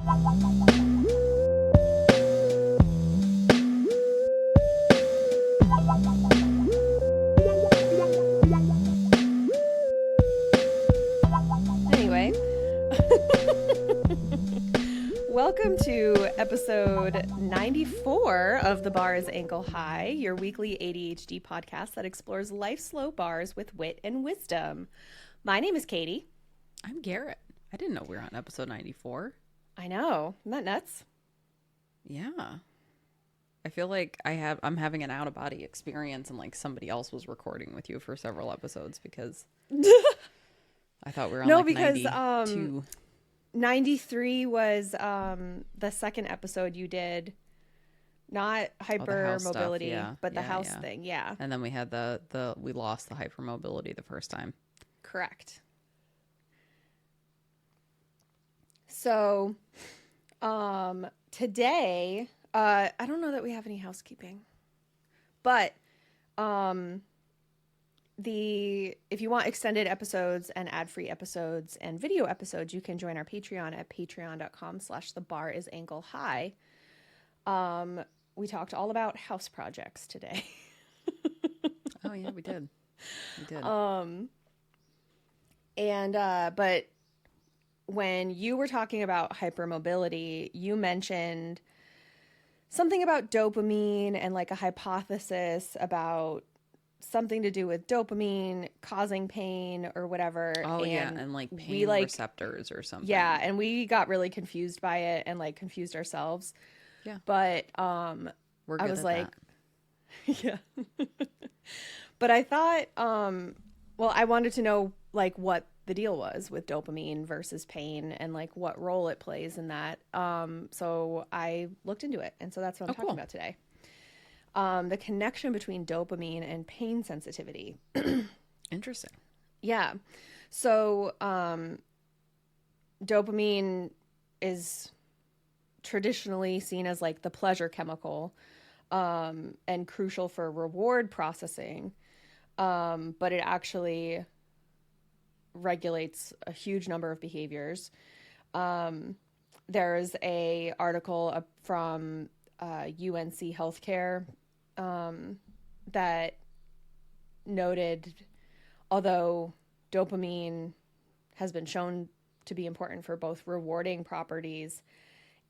Anyway, welcome to episode 94 of The Bar is Ankle High, your weekly ADHD podcast that explores life's low bars with wit and wisdom. My name is Katie. I'm Garet. I didn't know we were on episode 94. I know. Isn't that nuts? Yeah. I feel like I'm having an out-of-body experience and like somebody else was recording with you for several episodes because I thought we were on 92. 93 was the second episode you did. Not hypermobility, yeah. but the house thing, yeah. And then we had we lost the hypermobility the first time. Correct. So, today, I don't know that we have any housekeeping, but if you want extended episodes and ad-free episodes and video episodes, you can join our Patreon at patreon.com/thebarisAnkleHigh. We talked all about house projects today. Oh yeah, we did. But when you were talking about hypermobility, you mentioned something about dopamine and like a hypothesis about something to do with dopamine causing pain or whatever. Oh, and and like pain receptors or something. Yeah, and we got really confused by it and like confused ourselves. Yeah. But we're good I was at like, that. yeah. But I thought, I wanted to know like what the deal was with dopamine versus pain and like what role it plays in that. So I looked into it, and so that's what I'm talking about today. The connection between dopamine and pain sensitivity. Interesting. Yeah. So dopamine is traditionally seen as like the pleasure chemical and crucial for reward processing. But it actually regulates a huge number of behaviors. There's a article from UNC Healthcare that noted, although dopamine has been shown to be important for both rewarding properties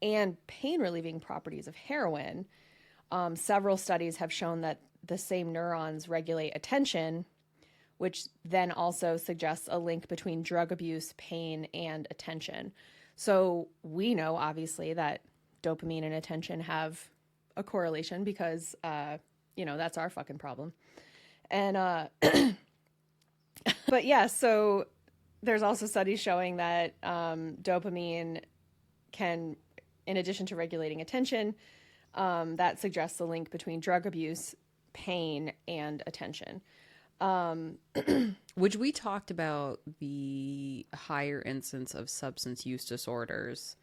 and pain relieving properties of heroin, several studies have shown that the same neurons regulate attention, which then also suggests a link between drug abuse, pain, and attention. So we know, obviously, that dopamine and attention have a correlation because, that's our fucking problem. And, but yeah, so there's also studies showing that dopamine can, in addition to regulating attention, that suggests a link between drug abuse, pain, and attention. Which we talked about the higher incidence of substance use disorders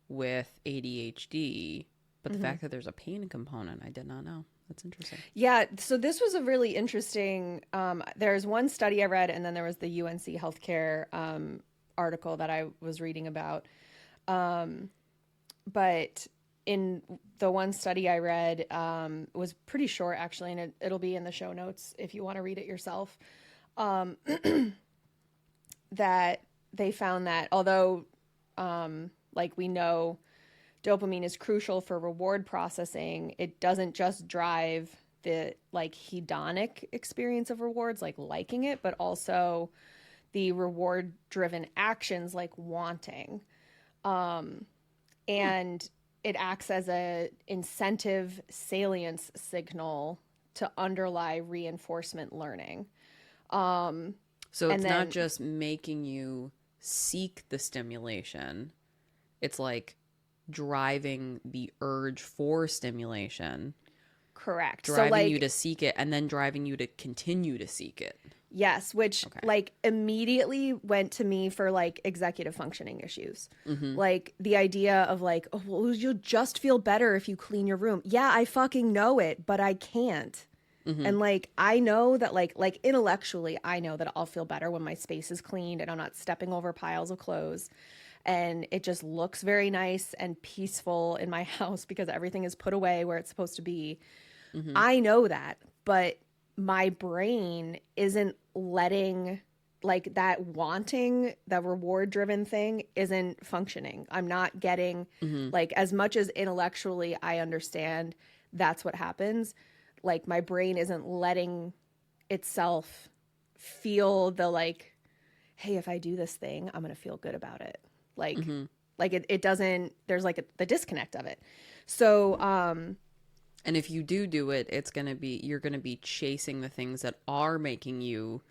with ADHD, but the fact that there's a pain component, I did not know. That's interesting. Yeah, so this was a really interesting, there's one study I read, and then there was the UNC Healthcare article that I was reading about. But in the one study I read, was pretty short actually, and it'll be in the show notes if you want to read it yourself, that they found that although, we know dopamine is crucial for reward processing, it doesn't just drive the hedonic experience of rewards, like liking it, but also the reward driven actions like wanting. And it acts as a incentive salience signal to underlie reinforcement learning. So it's not just making you seek the stimulation. It's like driving the urge for stimulation. Correct. Driving you to seek it and then driving you to continue to seek it. Yes, which immediately went to me for executive functioning issues. Mm-hmm. Like the idea of you'll just feel better if you clean your room. Yeah, I fucking know it, but I can't. Mm-hmm. And I know that intellectually, I know that I'll feel better when my space is cleaned and I'm not stepping over piles of clothes. and it just looks very nice and peaceful in my house because everything is put away where it's supposed to be. Mm-hmm. I know that, but my brain isn't letting, like, that wanting, the reward driven thing isn't functioning. I'm not getting like, as much as intellectually I understand that's what happens, like my brain isn't letting itself feel the, like, hey, if I do this thing, I'm going to feel good about it. Like, like it doesn't, there's like the disconnect of it. So, and if you do it, you're going to be chasing the things that are making you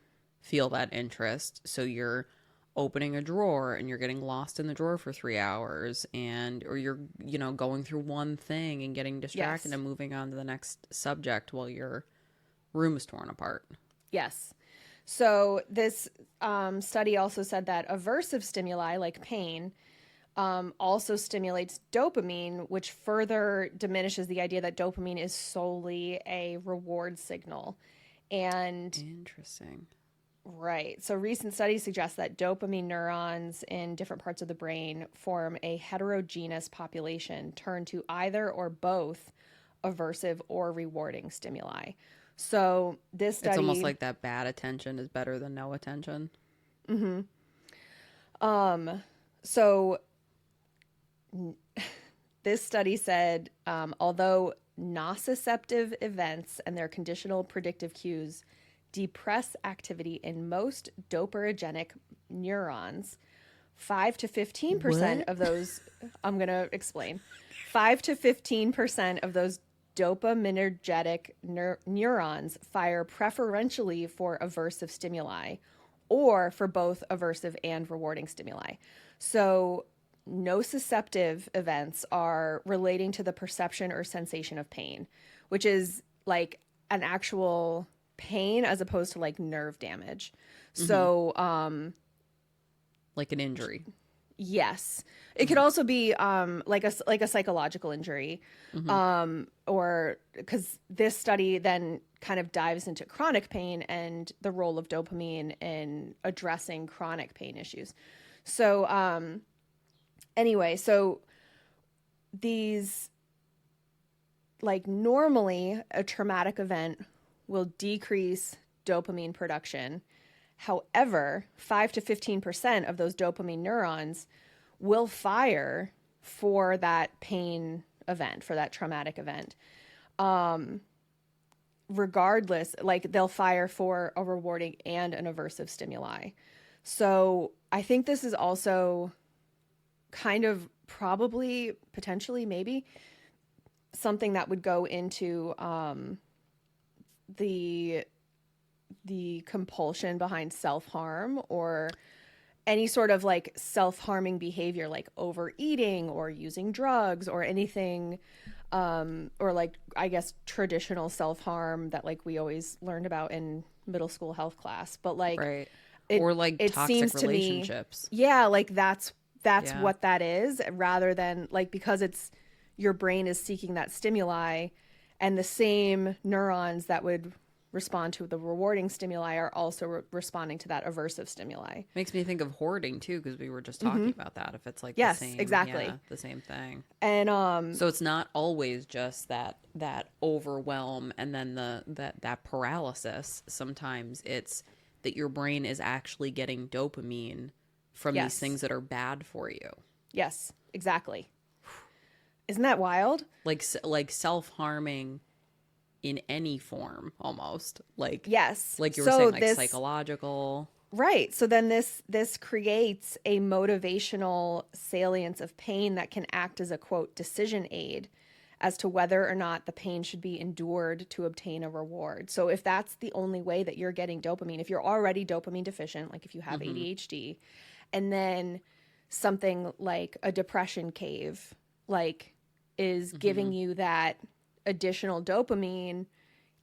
feel that interest. So you're opening a drawer and you're getting lost in the drawer for 3 hours, or you're, going through one thing and getting distracted and moving on to the next subject while your room is torn apart. Yes. So this study also said that aversive stimuli like pain also stimulates dopamine, which further diminishes the idea that dopamine is solely a reward signal. And interesting. Right. So recent studies suggest that dopamine neurons in different parts of the brain form a heterogeneous population turned to either or both aversive or rewarding stimuli. So this study... It's almost like that bad attention is better than no attention. Mm-hmm. So this study said, although nociceptive events and their conditional predictive cues depress activity in most dopaminergic neurons, 5 to 15% of those, I'm going to explain, 5 to 15% of those dopaminergic neurons fire preferentially for aversive stimuli or for both aversive and rewarding stimuli. So nociceptive events are relating to the perception or sensation of pain, which is like an actual pain as opposed to like nerve damage. So like an injury. Yes. It could also be like a psychological injury, or because this study then kind of dives into chronic pain and the role of dopamine in addressing chronic pain issues. So anyway, so these, like, normally a traumatic event will decrease dopamine production. However, 5 to 15% of those dopamine neurons will fire for that pain event, for that traumatic event. Regardless, like, they'll fire for a rewarding and an aversive stimuli. So I think this is also kind of probably, potentially, maybe something that would go into the compulsion behind self-harm or any sort of like self-harming behavior, like overeating or using drugs or anything, or like, I guess, traditional self-harm that like we always learned about in middle school health class. But like, right. It, or like it toxic seems relationships. To me, yeah, like that's what that is, rather than like, because it's your brain is seeking that stimuli, and the same neurons that would respond to the rewarding stimuli are also responding to that aversive stimuli. Makes me think of hoarding too, because we were just talking about that. If it's like yes, the same, exactly, the same thing. And so it's not always just that overwhelm and then that paralysis. Sometimes it's that your brain is actually getting dopamine from these things that are bad for you. Yes, exactly. Isn't that wild? Like self-harming in any form, almost. Like, yes, like you were saying, like psychological. Right. So then this creates a motivational salience of pain that can act as a, quote, decision aid as to whether or not the pain should be endured to obtain a reward. So if that's the only way that you're getting dopamine, if you're already dopamine deficient, like if you have ADHD, and then something like a depression cave, like, is giving you that additional dopamine,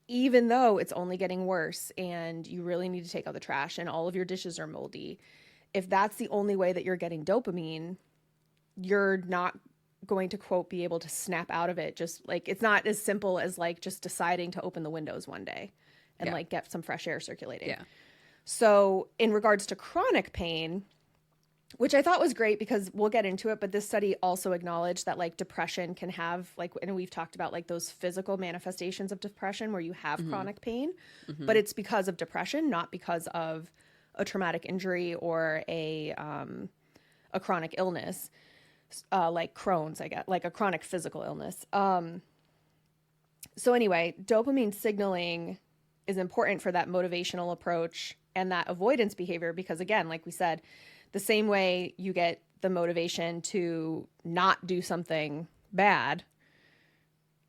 even though it's only getting worse and you really need to take out the trash and all of your dishes are moldy, if that's the only way that you're getting dopamine, you're not going to, quote, be able to snap out of it. Just like, it's not as simple as like just deciding to open the windows one day and like get some fresh air circulating. Yeah. So in regards to chronic pain, which I thought was great because we'll get into it, but this study also acknowledged that like depression can have like, and we've talked about like those physical manifestations of depression where you have chronic pain, but it's because of depression, not because of a traumatic injury or a chronic illness, like Crohn's, I guess, like a chronic physical illness. So anyway, dopamine signaling is important for that motivational approach and that avoidance behavior because, again, like we said, the same way you get the motivation to not do something bad,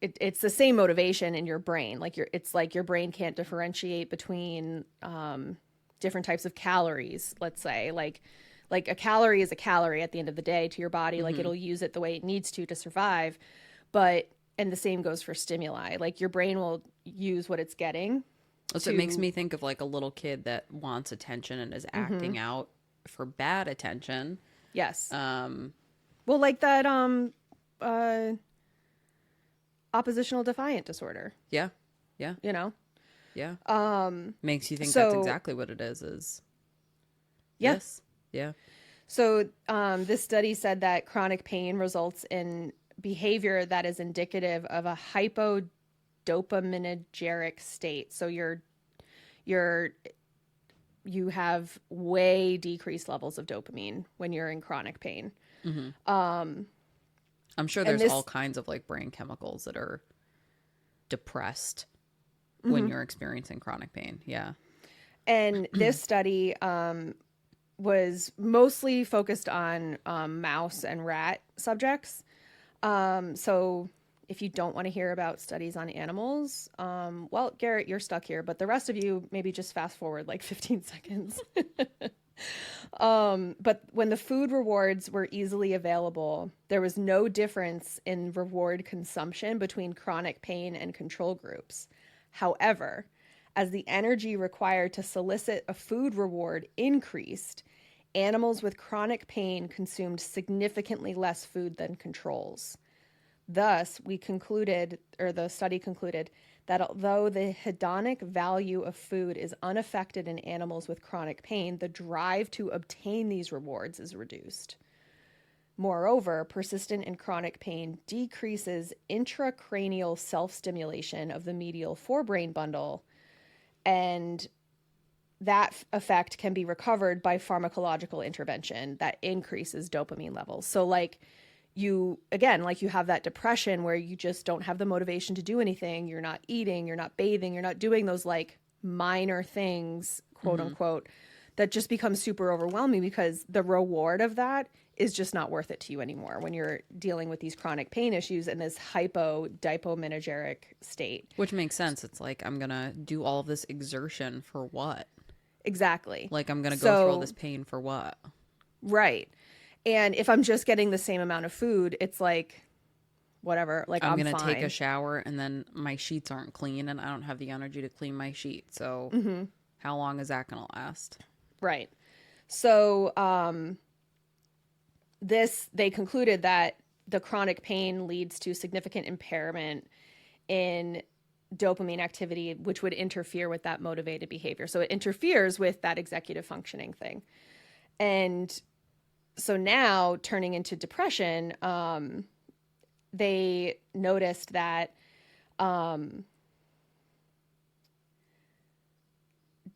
it's the same motivation in your brain. Like it's like your brain can't differentiate between different types of calories. Let's say like a calorie is a calorie at the end of the day to your body. Like it'll use it the way it needs to survive. And the same goes for stimuli. Like your brain will use what it's getting. So it makes me think of like a little kid that wants attention and is acting out for bad attention. Yes. Well, like that oppositional defiant disorder. Yeah. Yeah. You know? Yeah. Makes you think that's exactly what it is yes. Yeah. So this study said that chronic pain results in behavior that is indicative of a hypodopaminergic state. So you have way decreased levels of dopamine when you're in chronic pain. I'm sure there's all kinds of like brain chemicals that are depressed when you're experiencing chronic pain. Yeah. And this study was mostly focused on mouse and rat subjects. So if you don't want to hear about studies on animals, well, Garet, you're stuck here, but the rest of you, maybe just fast forward like 15 seconds. But when the food rewards were easily available, there was no difference in reward consumption between chronic pain and control groups. However, as the energy required to solicit a food reward increased, animals with chronic pain consumed significantly less food than controls. Thus, the study concluded that although the hedonic value of food is unaffected in animals with chronic pain, the drive to obtain these rewards is reduced. Moreover, persistent and chronic pain decreases intracranial self-stimulation of the medial forebrain bundle, and that effect can be recovered by pharmacological intervention that increases dopamine levels. So like you have that depression where you just don't have the motivation to do anything. You're not eating, you're not bathing, you're not doing those like minor things, quote unquote, that just becomes super overwhelming because the reward of that is just not worth it to you anymore when you're dealing with these chronic pain issues in this hypodopaminergic state. Which makes sense. It's like, I'm going to do all of this exertion for what? Exactly. Like, I'm going to go through all this pain for what? Right. And if I'm just getting the same amount of food, it's like, whatever. Like, I'm going to take a shower and then my sheets aren't clean and I don't have the energy to clean my sheet. So how long is that going to last? Right. So they concluded that the chronic pain leads to significant impairment in dopamine activity, which would interfere with that motivated behavior. So it interferes with that executive functioning thing. And so now turning into depression, they noticed that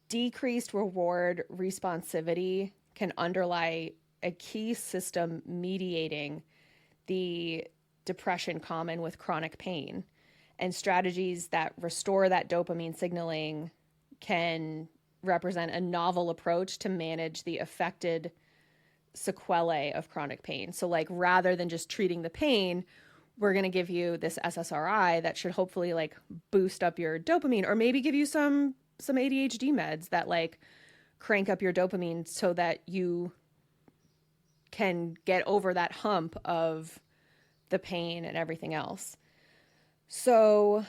decreased reward responsivity can underlie a key system mediating the depression common with chronic pain. And strategies that restore that dopamine signaling can represent a novel approach to manage the affected sequelae of chronic pain. So like rather than just treating the pain, we're going to give you this SSRI that should hopefully like boost up your dopamine, or maybe give you some ADHD meds that like crank up your dopamine so that you can get over that hump of the pain and everything else. So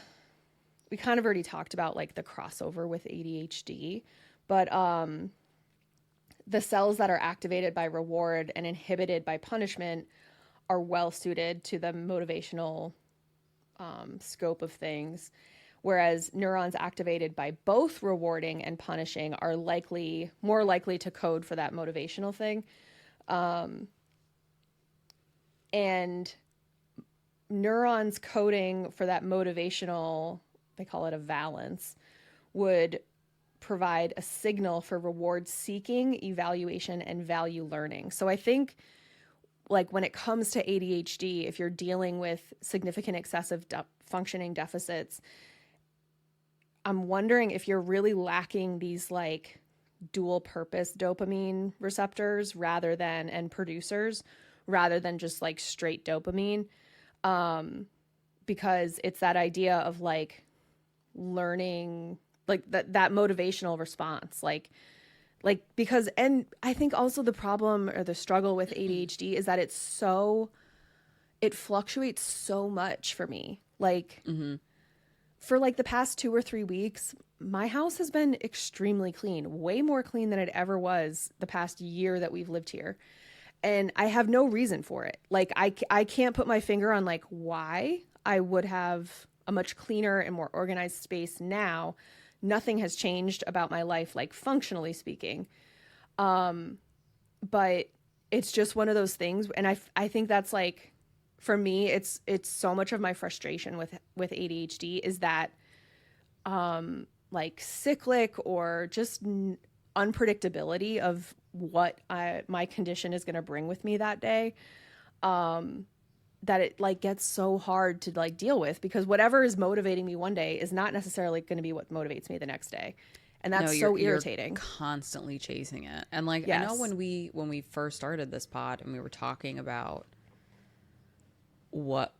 we kind of already talked about like the crossover with ADHD, but the cells that are activated by reward and inhibited by punishment are well suited to the motivational scope of things, whereas neurons activated by both rewarding and punishing are more likely to code for that motivational thing. And neurons coding for that motivational, they call it a valence, would provide a signal for reward seeking, evaluation, and value learning. So I think, like, when it comes to ADHD, if you're dealing with significant excessive functioning deficits, I'm wondering if you're really lacking these like dual purpose dopamine receptors and producers rather than just like straight dopamine. Because it's that idea of like learning, like that motivational response, like because, and I think also the problem or the struggle with ADHD is that it fluctuates so much for me. Like for like the past 2 or 3 weeks, my house has been extremely clean, way more clean than it ever was the past year that we've lived here. And I have no reason for it. Like I can't put my finger on like why I would have a much cleaner and more organized space now. Nothing has changed about my life, like functionally speaking. But it's just one of those things. And I think that's like, for me, it's so much of my frustration with ADHD is that, like cyclic or just unpredictability of what my condition is going to bring with me that day. That it like gets so hard to like deal with, because whatever is motivating me one day is not necessarily going to be what motivates me the next day. And that's so irritating. You're constantly chasing it. And like, yes. I know when we first started this pod and we were talking about what's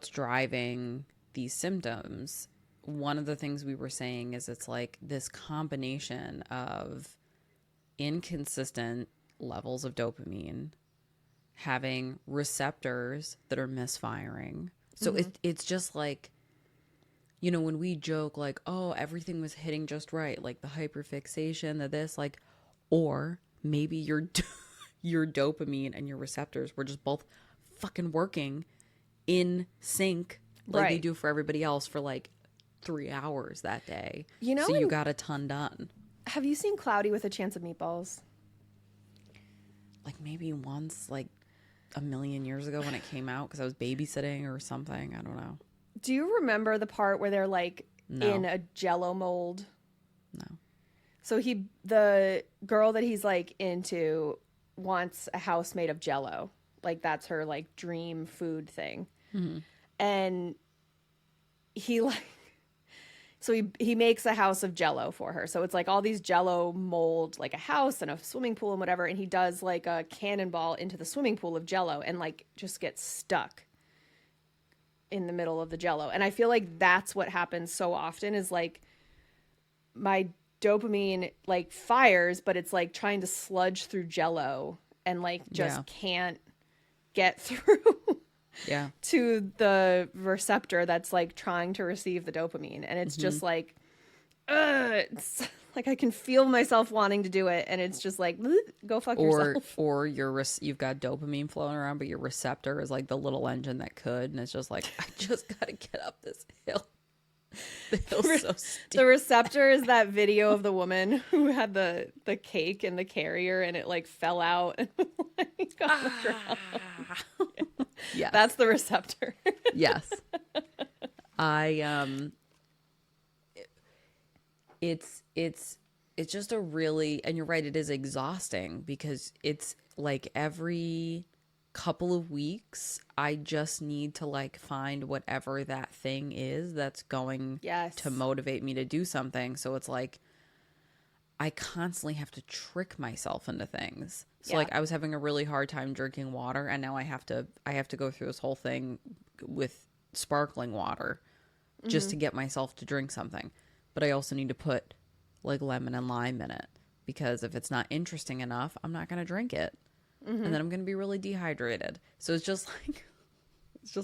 driving these symptoms, one of the things we were saying is it's like this combination of inconsistent levels of dopamine, having receptors that are misfiring. So it's just like, you know, when we joke like, oh, everything was hitting just right, like the hyperfixation, like, or maybe your dopamine and your receptors were just both fucking working in sync like they do for everybody else for like 3 hours that day. You know, so you got a ton done. Have you seen Cloudy with a Chance of Meatballs? Like maybe once, like a million years ago when it came out, because I was babysitting or something. I don't know. Do you remember the part where they're like in a Jell-O mold? No. So the girl that he's like into wants a house made of Jell-O. Like that's her like dream food thing. Mm-hmm. And he makes a house of Jell-O for her. So it's like all these Jell-O mold, like a house and a swimming pool and whatever. And he does like a cannonball into the swimming pool of Jell-O and like just gets stuck in the middle of the Jell-O. And I feel like that's what happens so often is like my dopamine like fires, but it's like trying to sludge through Jell-O and like just can't get through to the receptor that's like trying to receive the dopamine. And it's just like, it's like I can feel myself wanting to do it, and it's just like, go fuck yourself. Or you've got dopamine flowing around, but your receptor is like the little engine that could, and it's just like, I just gotta get up this hill. The hill's so steep. The receptor is that video of the woman who had the cake in the carrier and it like fell out and like on the ground. Yes. That's the receptor. Yes. It's just a really, and you're right, it is exhausting because it's like every couple of weeks I just need to like find whatever that thing is that's going to motivate me to do something. So it's like I constantly have to trick myself into things. So like I was having a really hard time drinking water, and now I have to go through this whole thing with sparkling water just to get myself to drink something. But I also need to put like lemon and lime in it, because if it's not interesting enough, I'm not going to drink it. And then I'm going to be really dehydrated. So it's just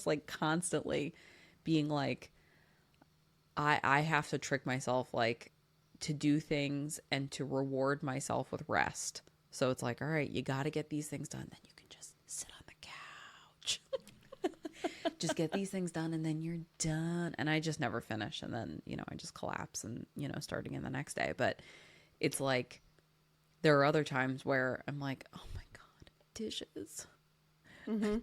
like constantly being like, I have to trick myself like to do things and to reward myself with rest. So it's like, all right, you got to get these things done. Then you can just sit on the couch. Just get these things done and then you're done. And I just never finish. And then, I just collapse and, starting in the next day. But it's like there are other times where I'm like, oh my God, dishes. Mm-hmm.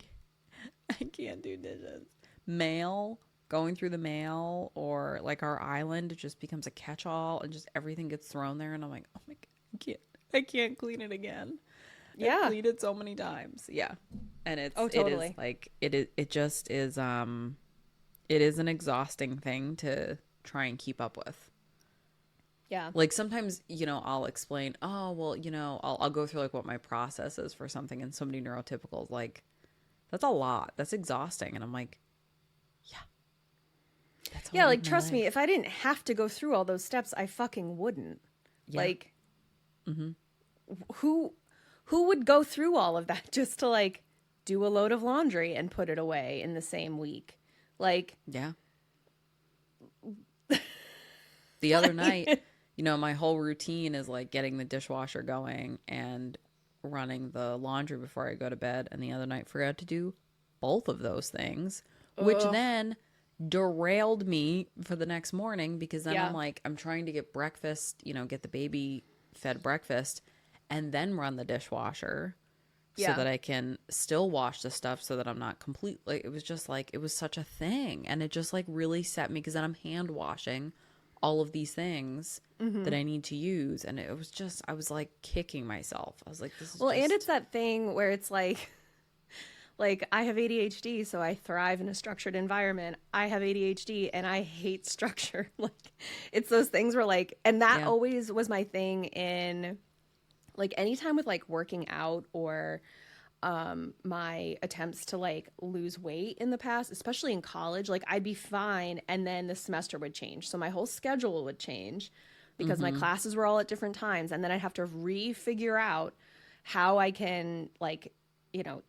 I can't do dishes. Mail, going through the mail, or like our island just becomes a catch-all and just everything gets thrown there. And I'm like, oh my God, I can't clean it again. Yeah. I've cleaned it so many times. Yeah. And totally. it is like, it just is, it is an exhausting thing to try and keep up with. Yeah. Like sometimes, I'll explain, oh, well, I'll go through like what my process is for something. And somebody neurotypical is like, that's a lot. That's exhausting. And I'm like, yeah. That's Yeah, like trust me, if I didn't have to go through all those steps, I fucking wouldn't. Yeah. Like, who would go through all of that just to like do a load of laundry and put it away in the same week? Like, yeah. The other night, my whole routine is like getting the dishwasher going and running the laundry before I go to bed. And the other night forgot to do both of those things, which then derailed me for the next morning, because then I'm like, I'm trying to get breakfast, get the baby fed breakfast and then run the dishwasher so that I can still wash the stuff so that I'm not completely, it was just like, it was such a thing. And it just like really set me, because then I'm hand washing all of these things that I need to use. And it was just, I was like kicking myself. I was like, this is and it's that thing where it's like I have ADHD, so I thrive in a structured environment. I have ADHD and I hate structure. Like, it's those things where like, and that always was my thing in like anytime with like working out or my attempts to like lose weight in the past, especially in college. Like, I'd be fine and then the semester would change, so my whole schedule would change because my classes were all at different times, and then I'd have to re-figure out how I can like,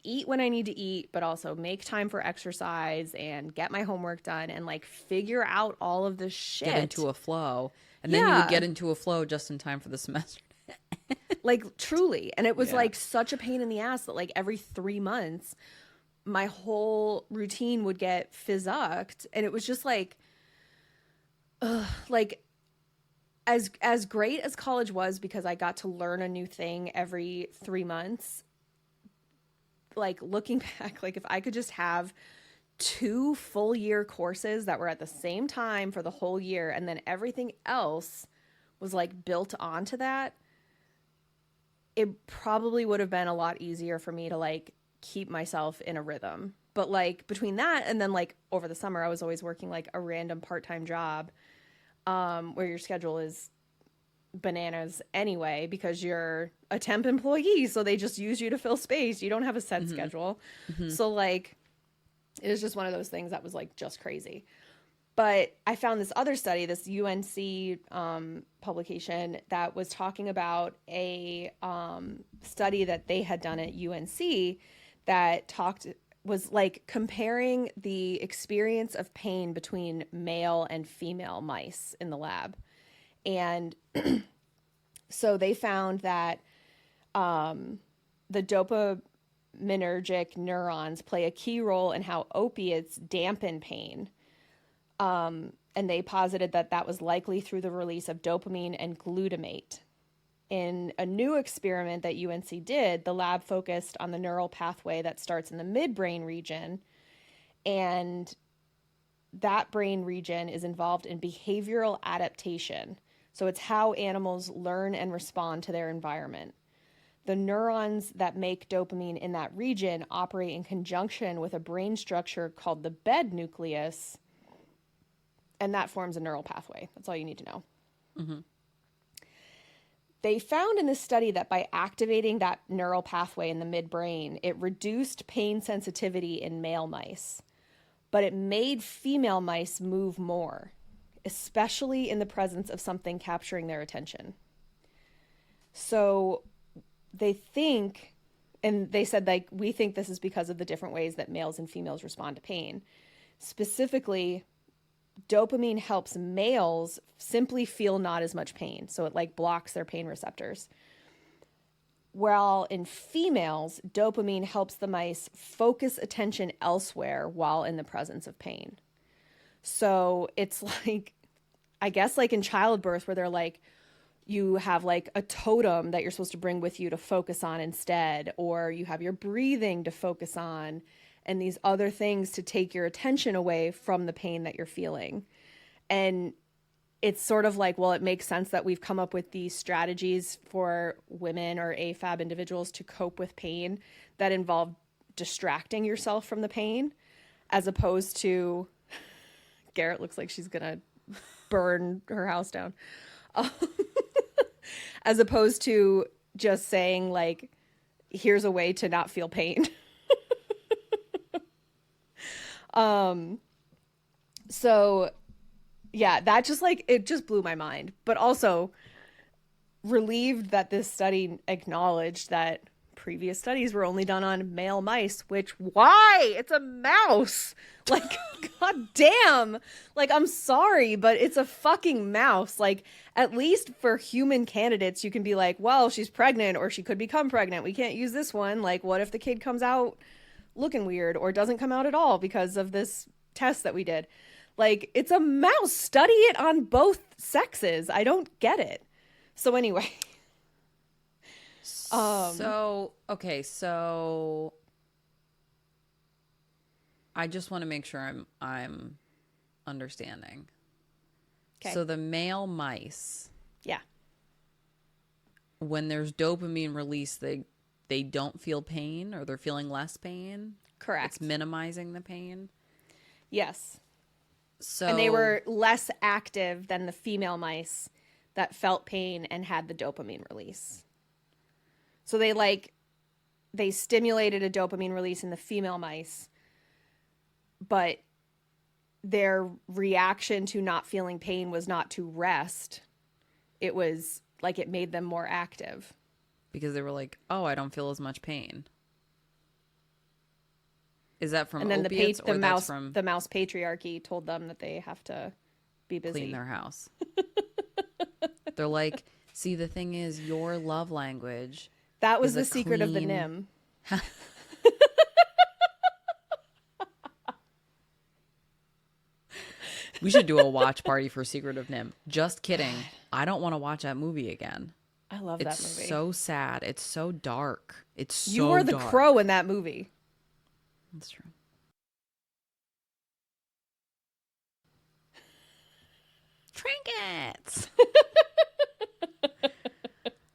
eat when I need to eat, but also make time for exercise and get my homework done and like figure out all of this shit. Get into a flow. And then you would get into a flow just in time for the semester. Like, truly. And it was like such a pain in the ass that like every 3 months my whole routine would get fizzucked. And it was just like, like as great as college was, because I got to learn a new thing every 3 months, like looking back, like if I could just have 2 full year courses that were at the same time for the whole year, and then everything else was like built onto that, it probably would have been a lot easier for me to like keep myself in a rhythm. But like between that and then like over the summer, I was always working like a random part-time job where your schedule is bananas anyway, because you're a temp employee, so they just use you to fill space. You don't have a set schedule. So like it was just one of those things that was like just crazy. But I found this other study, this UNC publication, that was talking about a study that they had done at UNC that was like comparing the experience of pain between male and female mice in the lab. And so they found that the dopaminergic neurons play a key role in how opiates dampen pain. And they posited that that was likely through the release of dopamine and glutamate. In a new experiment that UNC did, the lab focused on the neural pathway that starts in the midbrain region, and that brain region is involved in behavioral adaptation. So it's how animals learn and respond to their environment. The neurons that make dopamine in that region operate in conjunction with a brain structure called the bed nucleus, and that forms a neural pathway. That's all you need to know. They found in this study that by activating that neural pathway in the midbrain, it reduced pain sensitivity in male mice, but it made female mice move more, especially in the presence of something capturing their attention. So they think, and they said, like, we think this is because of the different ways that males and females respond to pain. Specifically, dopamine helps males simply feel not as much pain. So it like blocks their pain receptors. While in females, dopamine helps the mice focus attention elsewhere while in the presence of pain. So it's like, I guess like in childbirth where they're like, you have like a totem that you're supposed to bring with you to focus on instead, or you have your breathing to focus on, and these other things to take your attention away from the pain that you're feeling. And it's sort of like, well, it makes sense that we've come up with these strategies for women or AFAB individuals to cope with pain that involve distracting yourself from the pain, as opposed to Garet looks like she's gonna burn her house down. As opposed to just saying like, here's a way to not feel pain. So yeah, that just like, it just blew my mind, but also relieved that this study acknowledged that previous studies were only done on male mice, which, why? It's a mouse. Like, god damn. Like, I'm sorry, but it's a fucking mouse. Like, at least for human candidates, you can be like, well, she's pregnant or she could become pregnant. We can't use this one. Like, what if the kid comes out looking weird or doesn't come out at all because of this test that we did? Like, it's a mouse. Study it on both sexes. I don't get it. So anyway. So I just want to make sure I'm understanding. Okay. So the male mice, yeah, when there's dopamine release, they don't feel pain, or they're feeling less pain. Correct. It's minimizing the pain. Yes. So, and they were less active than the female mice that felt pain and had the dopamine release. So they stimulated a dopamine release in the female mice, but their reaction to not feeling pain was not to rest. It was like, it made them more active. Because they were like, oh, I don't feel as much pain. Is that from opiates? And then the mouse patriarchy told them that they have to be busy. Clean their house. They're like, see, the thing is, your love language. That was the secret of the NIMH. We should do a watch party for Secret of NIMH. Just kidding. I don't want to watch that movie again. I love that movie. It's so sad. It's so dark. It's so You were the dark. crow in that movie. That's true. Trinkets.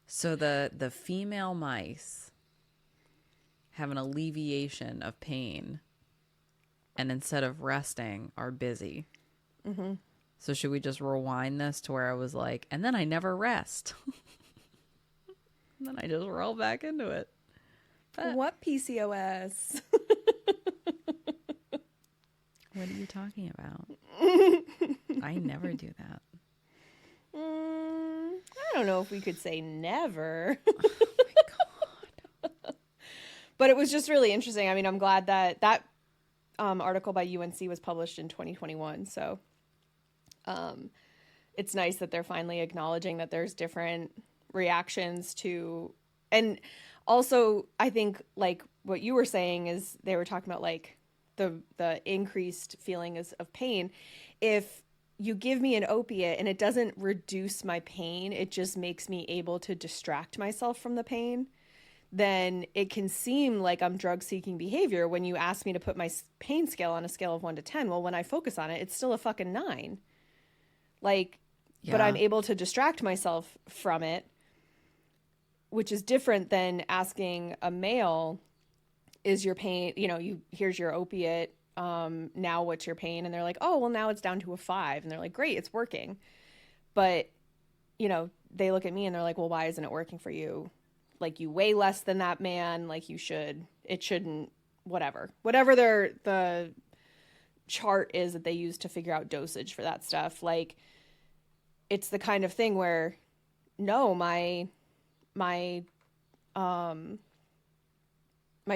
So the female mice have an alleviation of pain, and instead of resting, are busy. Mm-hmm. So should we just rewind this to where I was like, and then I never rest. And then I just roll back into it. But what PCOS? What are you talking about? I never do that. I don't know if we could say never. Oh my God. But it was just really interesting. I mean, I'm glad that article by UNC was published in 2021. So it's nice that they're finally acknowledging that there's different reactions to, and also I think like what you were saying is they were talking about like the increased feeling of pain. If you give me an opiate and it doesn't reduce my pain, it just makes me able to distract myself from the pain, then it can seem like I'm drug-seeking behavior when you ask me to put my pain scale on a scale of 1 to 10. Well, when I focus on it, it's still a fucking 9. Like, yeah. But I'm able to distract myself from it, which is different than asking a male, is your pain, here's your opiate, now what's your pain? And they're like, oh, well, now it's down to a 5. And they're like, great, it's working. But, they look at me and they're like, well, why isn't it working for you? Like, you weigh less than that man, like it shouldn't, whatever the chart is that they use to figure out dosage for that stuff. Like, it's the kind of thing where, no, my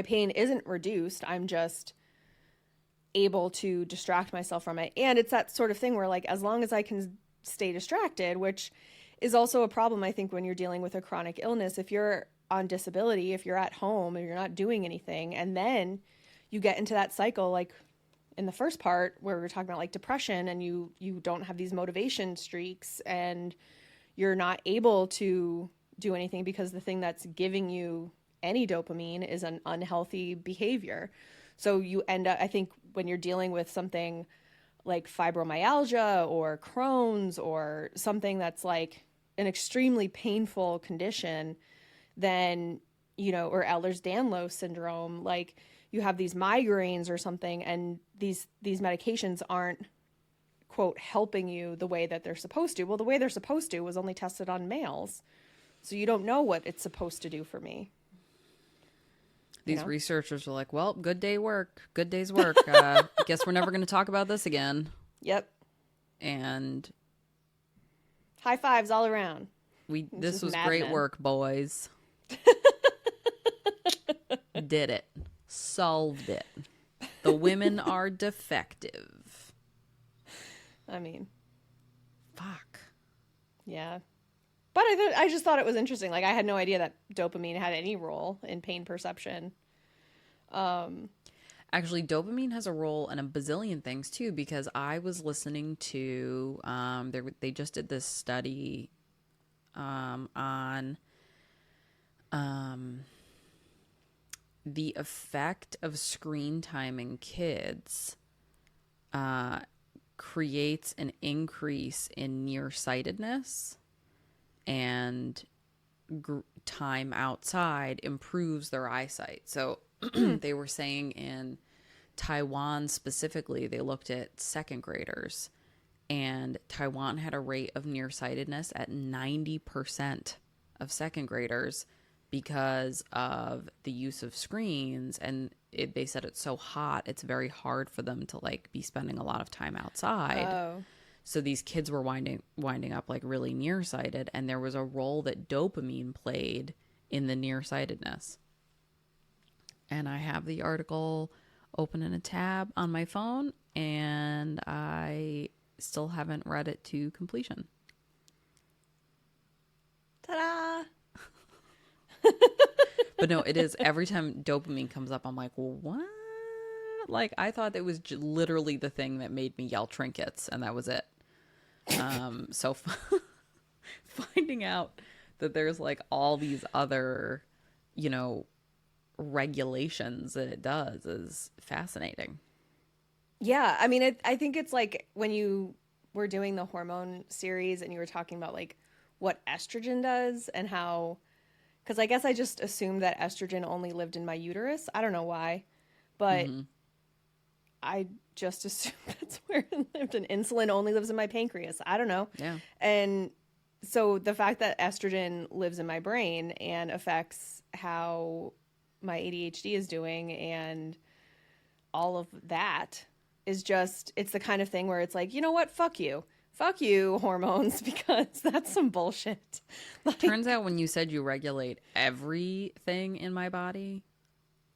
pain isn't reduced. I'm just able to distract myself from it. And it's that sort of thing where, like, as long as I can stay distracted, which is also a problem, I think, when you're dealing with a chronic illness. If you're on disability, if you're at home and you're not doing anything, and then you get into that cycle, like in the first part where we were talking about like depression, and you don't have these motivation streaks, and you're not able to do anything because the thing that's giving you any dopamine is an unhealthy behavior. So you end up, I think when you're dealing with something like fibromyalgia or Crohn's or something that's like an extremely painful condition, then, you know, or Ehlers-Danlos syndrome, like you have these migraines or something, and these medications aren't, quote, helping you the way that they're supposed to. Well, the way they're supposed to was only tested on males. So you don't know what it's supposed to do for me. These researchers are like, well, good day's work. Guess we're never going to talk about this again. Yep. And high fives all around. This was great work, boys. Did it. Solved it. The women are defective. I mean. Fuck. Yeah. But I just thought it was interesting. Like, I had no idea that dopamine had any role in pain perception. Actually, dopamine has a role in a bazillion things, too, because I was listening to, they just did this study on the effect of screen time in kids creates an increase in nearsightedness, and time outside improves their eyesight. So they were saying in Taiwan specifically, they looked at second graders, and Taiwan had a rate of nearsightedness at 90% of second graders because of the use of screens. And they said it's so hot, it's very hard for them to like be spending a lot of time outside. Oh. So these kids were winding up like really nearsighted, and there was a role that dopamine played in the nearsightedness. And I have the article open in a tab on my phone, and I still haven't read it to completion. Ta-da! But no, it is, every time dopamine comes up, I'm like, well, what? Like, I thought it was literally the thing that made me yell trinkets, and that was it. So finding out that there's like all these other, you know, regulations that it does is fascinating. Yeah, I mean, I think it's like when you were doing the hormone series and you were talking about like what estrogen does and how, because I guess I just assumed that estrogen only lived in my uterus. I don't know why, but I just assumed that's where it lived, and insulin only lives in my pancreas. I don't know. Yeah. And so the fact that estrogen lives in my brain and affects how my ADHD is doing and all of that is just, it's the kind of thing where it's like, you know what? Fuck you, hormones, because that's some bullshit. Like, turns out when you said you regulate everything in my body,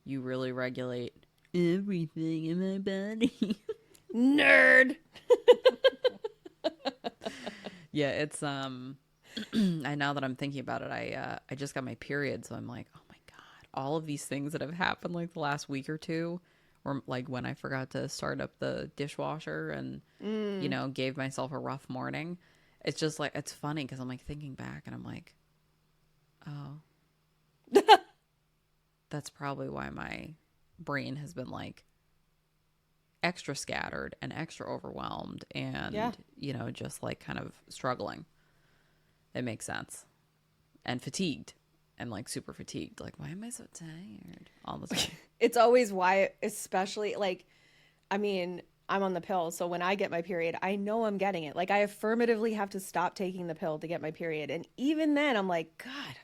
you really regulate everything in my body. Nerd. Yeah, it's I, now that I'm thinking about it, I just got my period, so I'm like, oh my god, all of these things that have happened like the last week or two, or like when I forgot to start up the dishwasher and you know, gave myself a rough morning. It's just like, it's funny because I'm like thinking back and I'm like, oh, that's probably why my brain has been like extra scattered and extra overwhelmed and you know, just like kind of struggling. It makes sense. And fatigued, and like super fatigued. Like, why am I so tired all the time? It's always why, especially like, I mean, I'm on the pill, so when I get my period, I know I'm getting it. Like, I affirmatively have to stop taking the pill to get my period, and even then I'm like, God,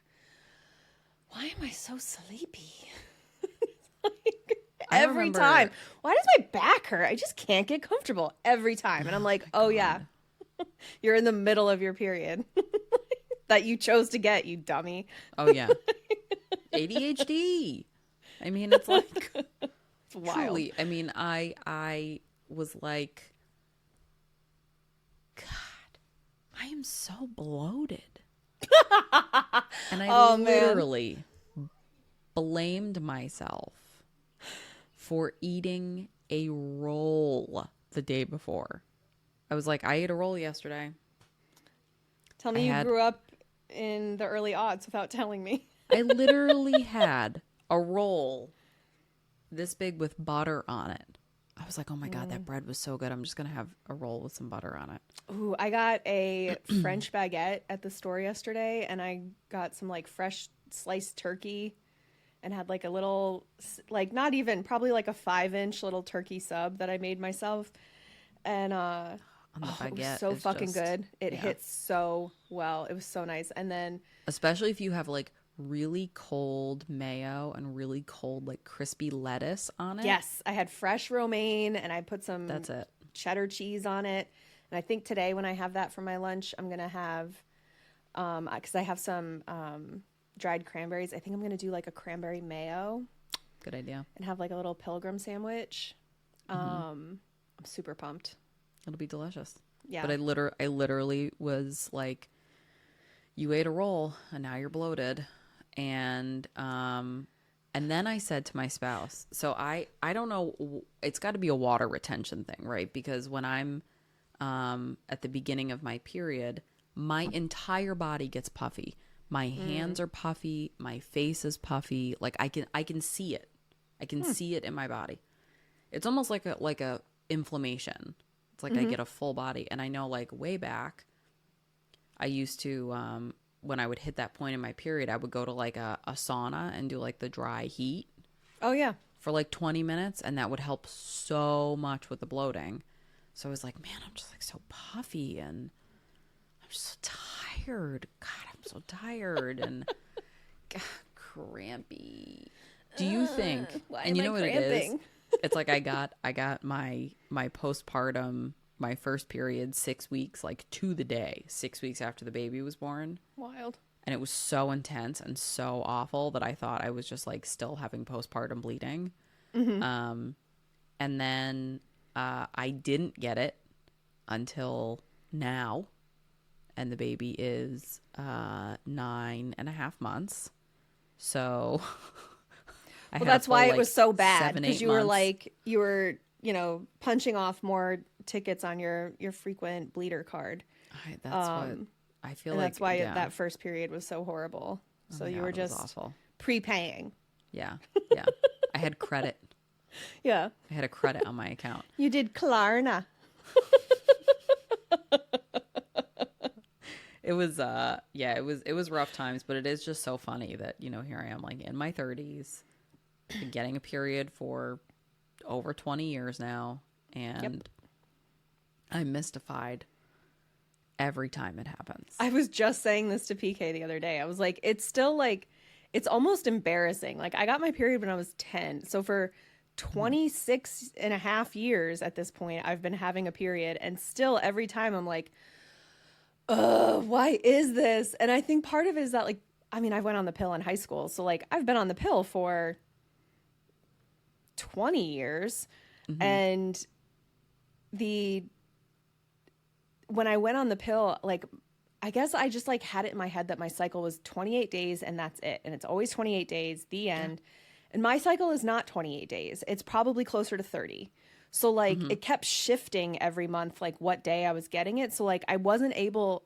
why am I so sleepy? Like, every time. Why does my back hurt? I just can't get comfortable every time. And I'm like, oh yeah, you're in the middle of your period that you chose to get, you dummy. Oh yeah. ADHD. I mean, it's like, it's wild. Truly, I mean, I was like, God, I am so bloated. And I literally blamed myself for eating a roll the day before. I was like, I ate a roll yesterday. Tell me you grew up in the early aughts without telling me. I literally had a roll this big with butter on it. I was like, oh my God, that bread was so good. I'm just going to have a roll with some butter on it. Ooh, I got a French baguette at the store yesterday, and I got some like fresh sliced turkey and had like a little, like not even, probably like a 5-inch little turkey sub that I made myself. And On the baguette, it was so fucking good. It hit so well. It was so nice. And then, especially if you have like really cold mayo and really cold like crispy lettuce on it. Yes, I had fresh romaine and I put some cheddar cheese on it. And I think today when I have that for my lunch, I'm going to have, because I have some dried cranberries. I think I'm going to do like a cranberry mayo. Good idea. And have like a little pilgrim sandwich. I'm super pumped. It'll be delicious. Yeah. But I literally was like, you ate a roll and now you're bloated. And then I said to my spouse, so I don't know, it's got to be a water retention thing, right? Because when I'm at the beginning of my period, my entire body gets puffy. My hands are puffy. My face is puffy. Like I can see it. I can see it in my body. It's almost like a inflammation. It's like I get a full body. And I know like way back, I used to, when I would hit that point in my period, I would go to like a sauna and do like the dry heat. Oh, yeah. For like 20 minutes. And that would help so much with the bloating. So I was like, man, I'm just like so puffy and I'm just so tired. God, I'm so tired and God, crampy. Do you think, and you know what it is? It's like I got my postpartum, my first period 6 weeks, like to the day, 6 weeks after the baby was born. Wild. And it was so intense and so awful that I thought I was just like still having postpartum bleeding. And then I didn't get it until now. And the baby is 9.5 months. So well, that's why it was so bad, because you were like, punching off more tickets on your frequent bleeder card. That's what I feel like. That's why that first period was so horrible. So you were just awful. Prepaying. Yeah. Yeah. I had credit. Yeah. I had a credit on my account. You did Klarna. It was it was rough times, but it is just so funny that, here I am like in my 30s, getting a period for over 20 years now, and I'm mystified every time it happens. I was just saying this to PK the other day. I was like, it's still like, it's almost embarrassing. Like, I got my period when I was 10. So for 26 and a half years at this point, I've been having a period, and still every time I'm like, why is this? And I think part of it is that, like, I mean, I went on the pill in high school. So like I've been on the pill for 20 years. And when I went on the pill, like, I guess I just like had it in my head that my cycle was 28 days and that's it. And it's always 28 days, the end. And my cycle is not 28 days. It's probably closer to 30. So like it kept shifting every month, like what day I was getting it. So like I wasn't able,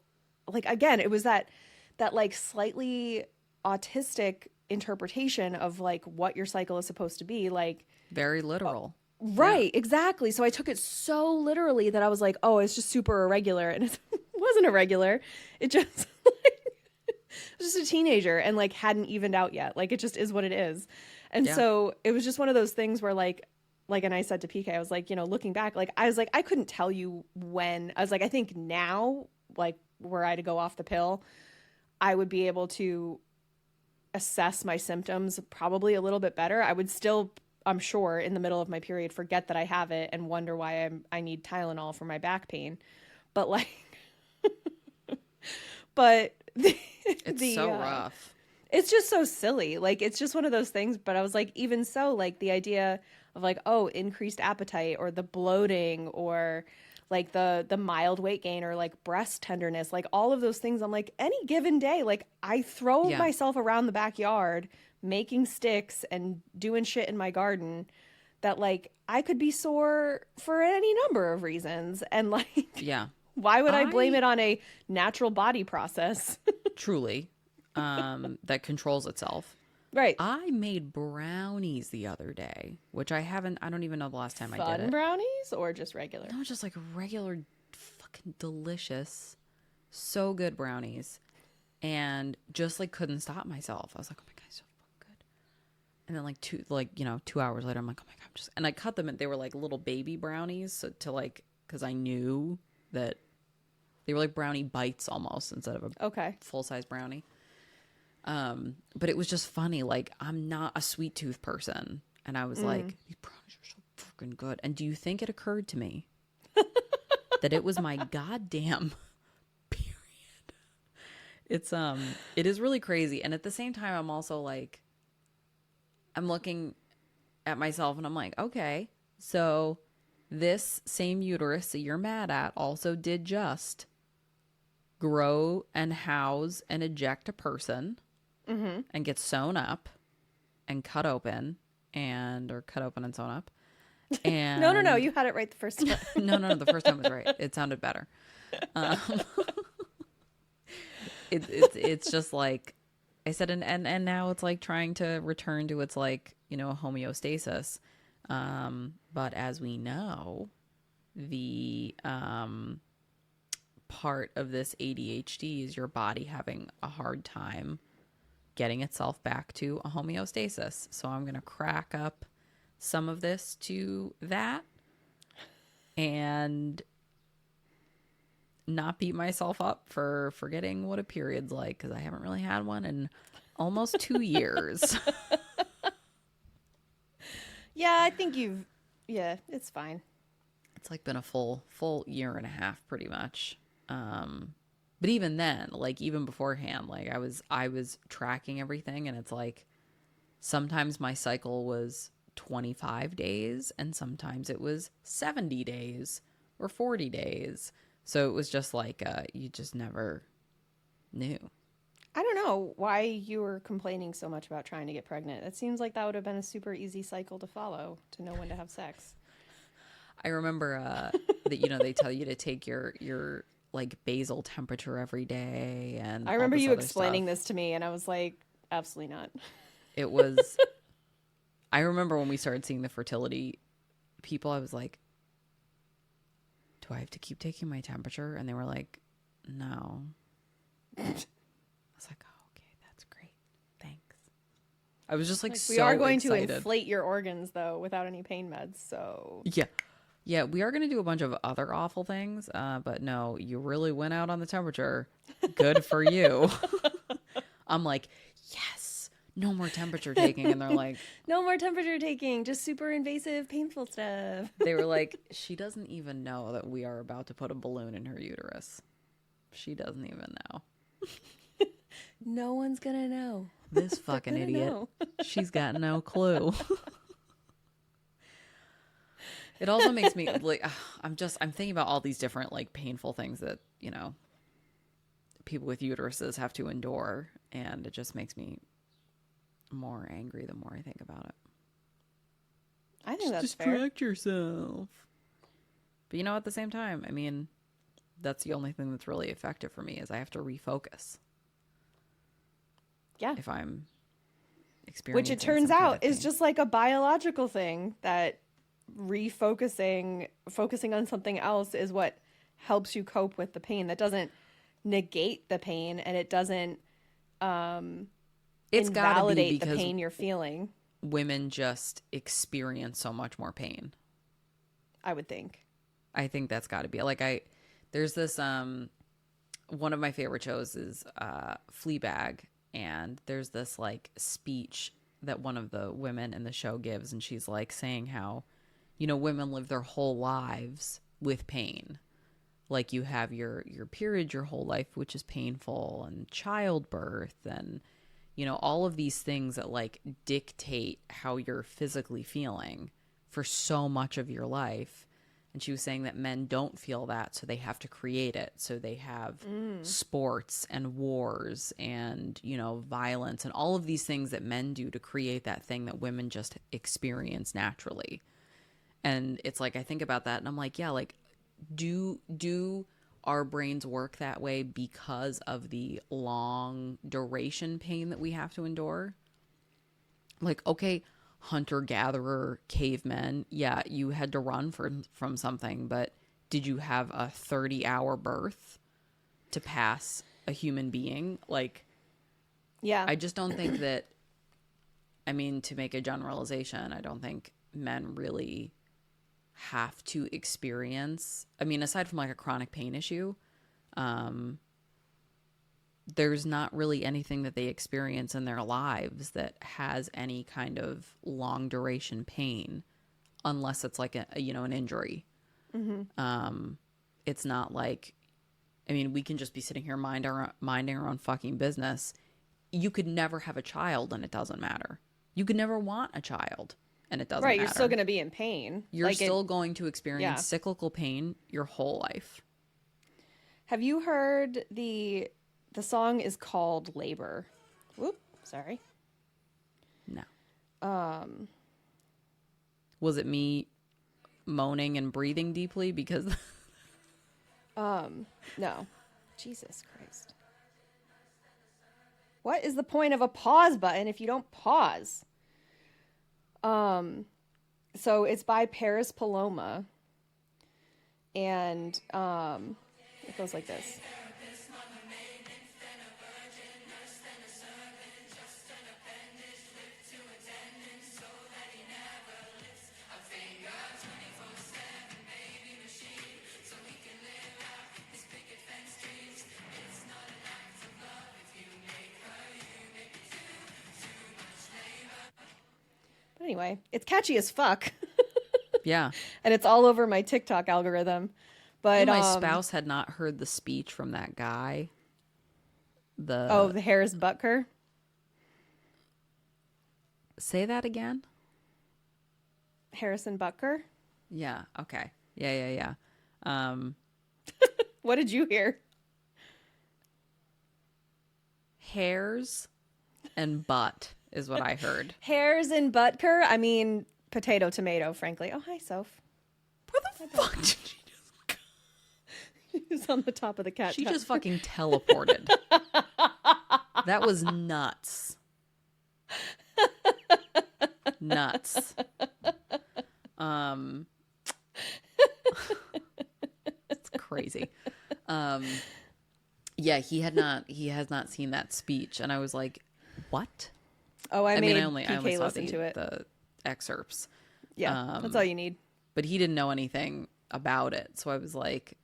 like, again, it was that like slightly autistic interpretation of like what your cycle is supposed to be, like very literal. Right, exactly. So I took it so literally that I was like, oh, it's just super irregular. And it wasn't irregular. It just it was just a teenager and like hadn't evened out yet. Like it just is what it is. And so it was just one of those things where like, and I said to PK, I was like, looking back, like, I was like, I couldn't tell you when. I was like, I think now, like, were I to go off the pill, I would be able to assess my symptoms probably a little bit better. I would still, I'm sure, in the middle of my period, forget that I have it and wonder why I need Tylenol for my back pain. But like, it's so rough. It's just so silly. Like, it's just one of those things. But I was like, even so, like the idea of like, oh, increased appetite or the bloating or like the mild weight gain or like breast tenderness, like all of those things. I'm like, any given day, like I throw myself around the backyard making sticks and doing shit in my garden that like I could be sore for any number of reasons. And like, Why would I blame it on a natural body process? Truly, that controls itself. Right. I made brownies the other day, which I don't even know the last time I did it. Fun brownies or just regular? No, just like regular fucking delicious, so good brownies. And just like couldn't stop myself. I was like, oh my God, so fucking good. And then 2 hours later, I'm like, oh my God, and I cut them and they were like little baby brownies. So because I knew that they were like brownie bites almost instead of a full-size brownie. But it was just funny. Like, I'm not a sweet tooth person. And I was like, these brownies are so fucking good. And do you think it occurred to me that it was my goddamn period? It is really crazy. And at the same time, I'm also like, I'm looking at myself and I'm like, okay, so this same uterus that you're mad at also did just grow and house and eject a person. And get sewn up and cut open and sewn up. And no, you had it right the first time. No, the first time was right. It sounded better. It's just like I said, and now it's like trying to return to its like, homeostasis. But as we know, the part of this ADHD is your body having a hard time getting itself back to a homeostasis. So I'm going to crack up some of this to that and not beat myself up for forgetting what a period's like, because I haven't really had one in almost 2 years. Yeah, I think it's fine. It's like been a full year and a half pretty much. But even then, like even beforehand, like I was tracking everything, and it's like sometimes my cycle was 25 days and sometimes it was 70 days or 40 days. So it was just like you just never knew. I don't know why you were complaining so much about trying to get pregnant. It seems like that would have been a super easy cycle to follow, to know when to have sex. I remember that they tell you to take your like basal temperature every day, and I remember you explaining this to me and I was like, absolutely not. It was I remember when we started seeing the fertility people, I was like, do I have to keep taking my temperature? And they were like, no. I was like, oh, okay, that's great, thanks. I was just like so we are going excited. to inflate your organs though without any pain meds, so Yeah, we are going to do a bunch of other awful things, but no, you really went out on the temperature. Good for you. I'm like, yes, no more temperature taking. And they're like, no more temperature taking, just super invasive, painful stuff. They were like, she doesn't even know that we are about to put a balloon in her uterus. She doesn't even know. No one's going to know. This fucking idiot. Know. She's got no clue. It also makes me like, I'm thinking about all these different like painful things that, people with uteruses have to endure. And it just makes me more angry the more I think about it. I think that's fair. Distract yourself. But at the same time, I mean, that's the only thing that's really effective for me is I have to refocus. Yeah. If I'm experiencing, which it turns out is just like a biological thing, that focusing on something else is what helps you cope with the pain. That doesn't negate the pain, and it doesn't it's invalidate the pain you're feeling. Women just experience so much more pain, I would think. I think that's got to be like there's this one of my favorite shows is Fleabag, and there's this like speech that one of the women in the show gives, and she's like saying how women live their whole lives with pain. Like you have your period your whole life, which is painful, and childbirth, and all of these things that like dictate how you're physically feeling for so much of your life. And she was saying that men don't feel that, so they have to create it. So they have sports and wars and, violence and all of these things that men do to create that thing that women just experience naturally. And it's like, I think about that and I'm like, yeah, like do our brains work that way because of the long duration pain that we have to endure. Like, okay, hunter-gatherer, cavemen, yeah, you had to run from something, but did you have a 30-hour birth to pass a human being? Like, yeah, I just don't think that, I mean, to make a generalization, I don't think men really have to experience, I mean, aside from like a chronic pain issue, there's not really anything that they experience in their lives that has any kind of long duration pain, unless it's like an injury. mm-hmm. It's not like, I mean, we can just be sitting here minding our own fucking business. You could never have a child and it doesn't matter. You could never want a child and it doesn't matter. Right, you're still going to be in pain. You're still going to experience yeah. cyclical pain your whole life. Have you heard the song is called Labor? Whoop, sorry. No. Was it me moaning and breathing deeply? Because no. Jesus Christ. What is the point of a pause button if you don't pause? So it's by Paris Paloma. And it goes like this. Anyway, it's catchy as fuck. yeah. And it's all over my TikTok algorithm. But my spouse had not heard the speech from that guy. The Harrison Butker. Say that again? Harrison Butker? Yeah, okay. Yeah. What did you hear? Hairs and butt is what I heard. Harrison Butker? I mean, potato, tomato, frankly. Oh, hi, Soph. Where the fuck did she just go? She was on the top of the cat. She just fucking teleported. That was nuts. Nuts. It's crazy. Yeah, he has not seen that speech, and I was like, what? Oh, I only saw listen to it. The excerpts. Yeah, that's all you need. But he didn't know anything about it, so I was like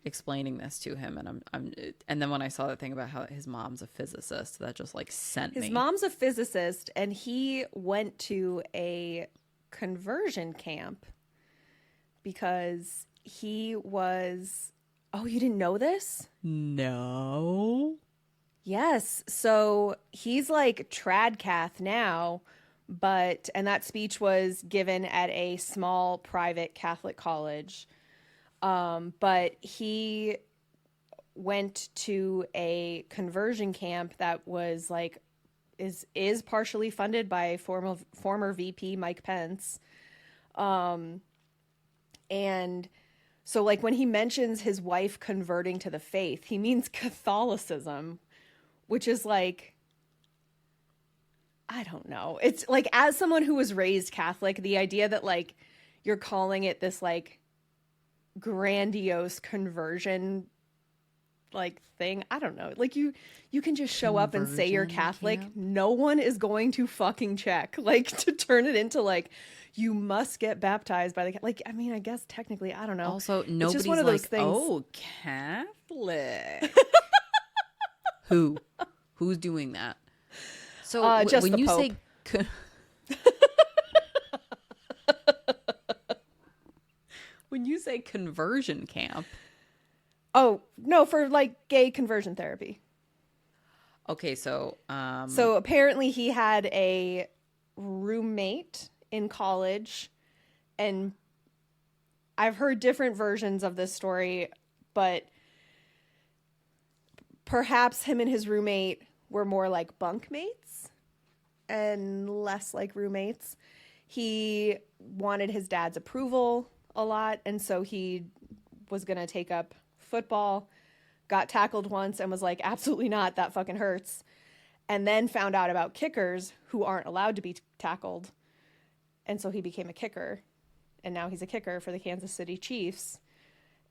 explaining this to him, and then when I saw that thing about how his mom's a physicist, that just like sent me. His mom's a physicist, and he went to a conversion camp because he was. Oh, you didn't know this? No. Yes. So he's like tradcath now, and that speech was given at a small private Catholic college. But he went to a conversion camp that was like, is partially funded by former VP Mike Pence. And so like when he mentions his wife converting to the faith, he means Catholicism, which is like, I don't know. It's like, as someone who was raised Catholic, the idea that like you're calling it this like grandiose conversion like thing, I don't know. Like you can just show up and say you're Catholic. Camp? No one is going to fucking check. Like to turn it into like you must get baptized by the like. I mean, I guess technically, I don't know. Also, nobody's just one of those things. Oh, Catholic. Who's doing that? So just when the you Pope. say when you say conversion camp. Oh, no, for like gay conversion therapy. Okay, so so apparently he had a roommate in college, and I've heard different versions of this story, but perhaps him and his roommate were more like bunkmates and less like roommates. He wanted his dad's approval a lot, and so he was going to take up football, got tackled once and was like, absolutely not, that fucking hurts. And then found out about kickers who aren't allowed to be tackled. And so he became a kicker. And now he's a kicker for the Kansas City Chiefs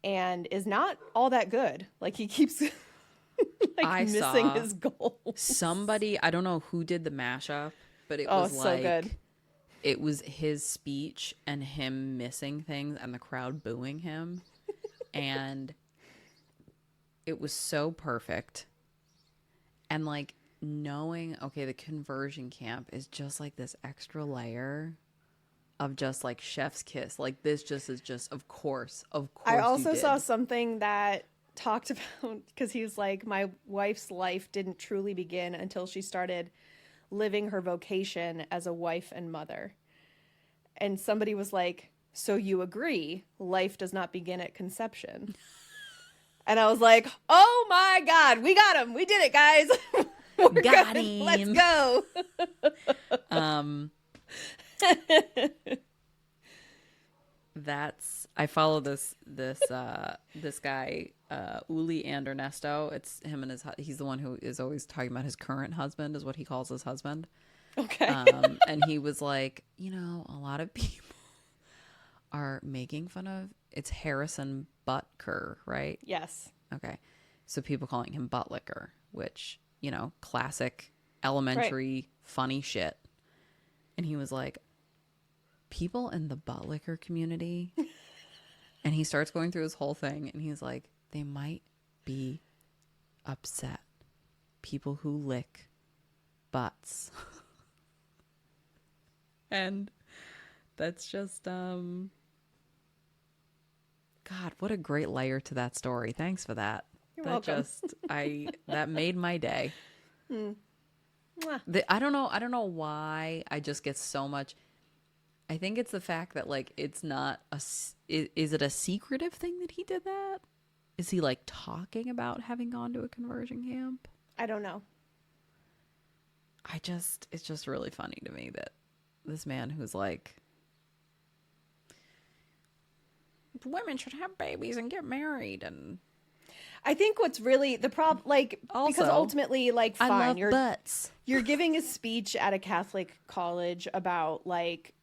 and is not all that good. Like, he keeps missing his goals. Somebody, I don't know who did the mashup, but it was so good. It was his speech and him missing things and the crowd booing him. And it was so perfect. And like knowing, okay, the conversion camp is just like this extra layer of just like chef's kiss. Like this just is just, of course. I also saw something that talked about, because he was like, my wife's life didn't truly begin until she started living her vocation as a wife and mother. And somebody was like, so you agree life does not begin at conception? And I was like, oh my God, we got him. We did it, guys. Got him. Let's go. I follow this guy, Uli and Ernesto. It's him and he's the one who is always talking about his current husband, is what he calls his husband. Okay. And he was like, a lot of people are making fun of, it's Harrison Butker, right? Yes. Okay. So people calling him Buttlicker, which, classic elementary funny shit. And he was like, people in the Buttlicker community, and he starts going through his whole thing, and he's like, they might be upset. People who lick butts. And that's just, God, what a great layer to that story. Thanks for that. You're welcome. That made my day. I don't know why I just get so much. I think it's the fact that like it's not is it a secretive thing that he did that? Is he like talking about having gone to a conversion camp? I don't know. It's just really funny to me that this man who's like, women should have babies and get married, and I think what's really the problem, like, also, because ultimately, like, fine, I love butts. You're giving a speech at a Catholic college about like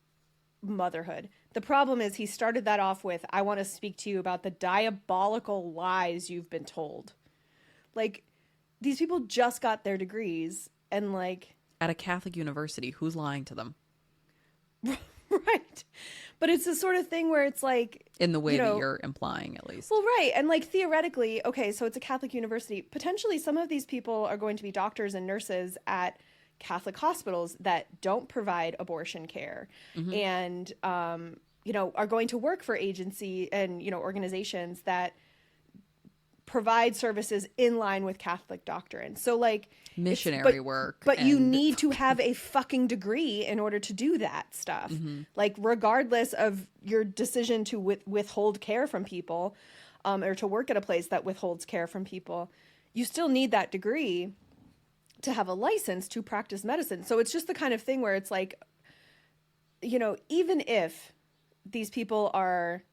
motherhood. The problem is he started that off with, I want to speak to you about the diabolical lies you've been told. Like, these people just got their degrees and like at a Catholic university, who's lying to them? Right. But it's the sort of thing where it's like, in the way that you're implying, at least. Well, right. And like theoretically, okay, so it's a Catholic university. Potentially some of these people are going to be doctors and nurses at Catholic hospitals that don't provide abortion care, and, are going to work for agency and, organizations that provide services in line with Catholic doctrine. So like missionary work. But you need to have a fucking degree in order to do that stuff. Like, regardless of your decision to withhold care from people, or to work at a place that withholds care from people, you still need that degree to have a license to practice medicine. So it's just the kind of thing where it's like, even if these people are,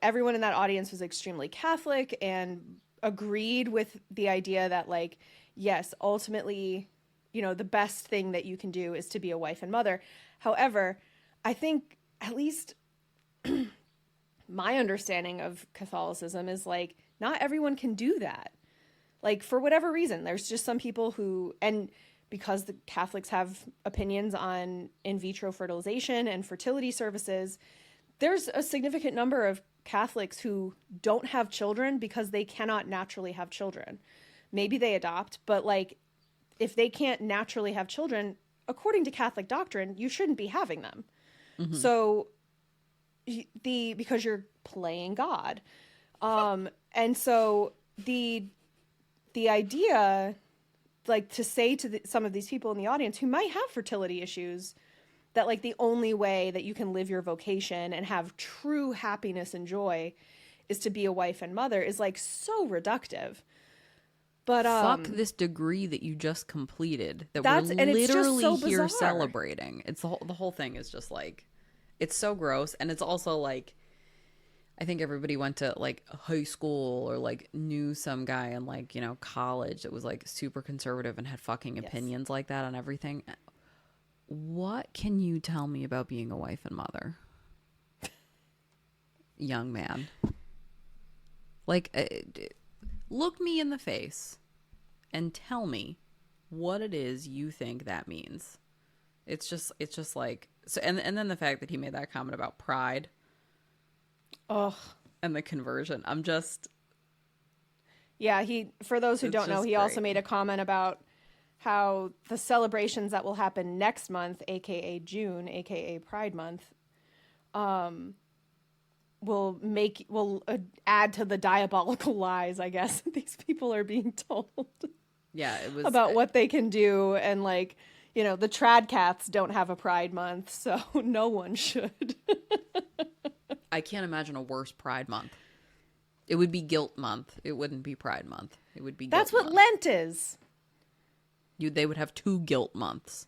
everyone in that audience was extremely Catholic and agreed with the idea that, like, yes, ultimately, the best thing that you can do is to be a wife and mother. However, I think at least my understanding of Catholicism is like, not everyone can do that. Like, for whatever reason, there's just some people who, and because the Catholics have opinions on in vitro fertilization and fertility services, there's a significant number of Catholics who don't have children because they cannot naturally have children. Maybe they adopt, but like, if they can't naturally have children, according to Catholic doctrine, you shouldn't be having them. So because you're playing God. And so the idea, like, to say to some of these people in the audience who might have fertility issues, that like the only way that you can live your vocation and have true happiness and joy is to be a wife and mother is like so reductive. But fuck this degree that you just completed that we're and it's just literally so here bizarre. celebrating. It's the whole thing is just like, it's so gross. And it's also like, I think everybody went to like high school or like knew some guy in like, you know, college that was like super conservative and had fucking opinions like that on everything. What can you tell me about being a wife and mother? Young man. Like, look me in the face and tell me what it is you think that means. It's just like, so, and then the fact that he made that comment about pride. Oh. And the conversion. I'm just. Yeah, for those who don't know, he also made a comment about how the celebrations that will happen next month, aka June, aka Pride Month, will add to the diabolical lies, I guess, these people are being told. Yeah, it was about what they can do, and like, you know, the trad cats don't have a Pride Month, so no one should. I can't imagine a worse Pride Month. It would be Guilt Month. It wouldn't be Pride Month. It would be. That's Guilt what month. Lent is. They would have 2 guilt months.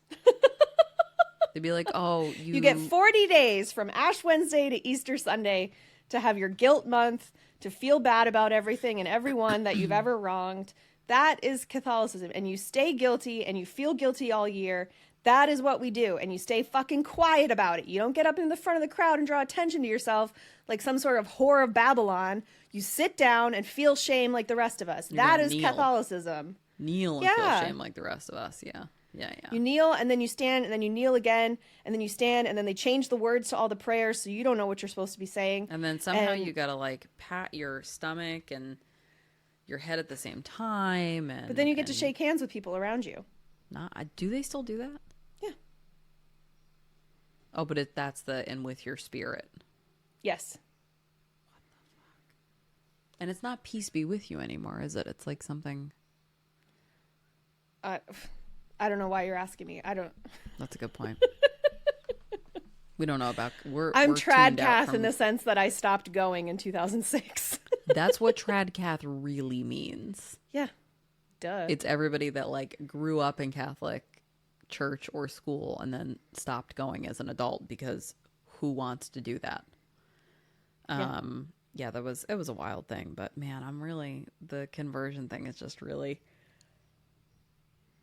They'd be like, oh, you get 40 days from Ash Wednesday to Easter Sunday to have your guilt month, to feel bad about everything and everyone that you've ever wronged. That is Catholicism. And you stay guilty and you feel guilty all year. That is what we do. And you stay fucking quiet about it. You don't get up in the front of the crowd and draw attention to yourself like some sort of whore of Babylon. You sit down and feel shame like the rest of us. That is Catholicism. Kneel and feel shame like the rest of us. Yeah. Yeah. You kneel and then you stand and then you kneel again and then you stand and then they change the words to all the prayers so you don't know what you're supposed to be saying. And then somehow you gotta like pat your stomach and your head at the same time. But then you get to shake hands with people around you. Do they still do that? Yeah. Oh, but that's the and with your spirit. Yes. What the fuck? And it's not peace be with you anymore, is it? It's like something. I don't know why you're asking me. I don't. That's a good point. We don't know about. I'm Tradcath in the sense that I stopped going in 2006. That's what Tradcath really means. Yeah. Duh. It's everybody that like grew up in Catholic church or school and then stopped going as an adult because who wants to do that? Yeah, it was a wild thing, but man, the conversion thing is just really.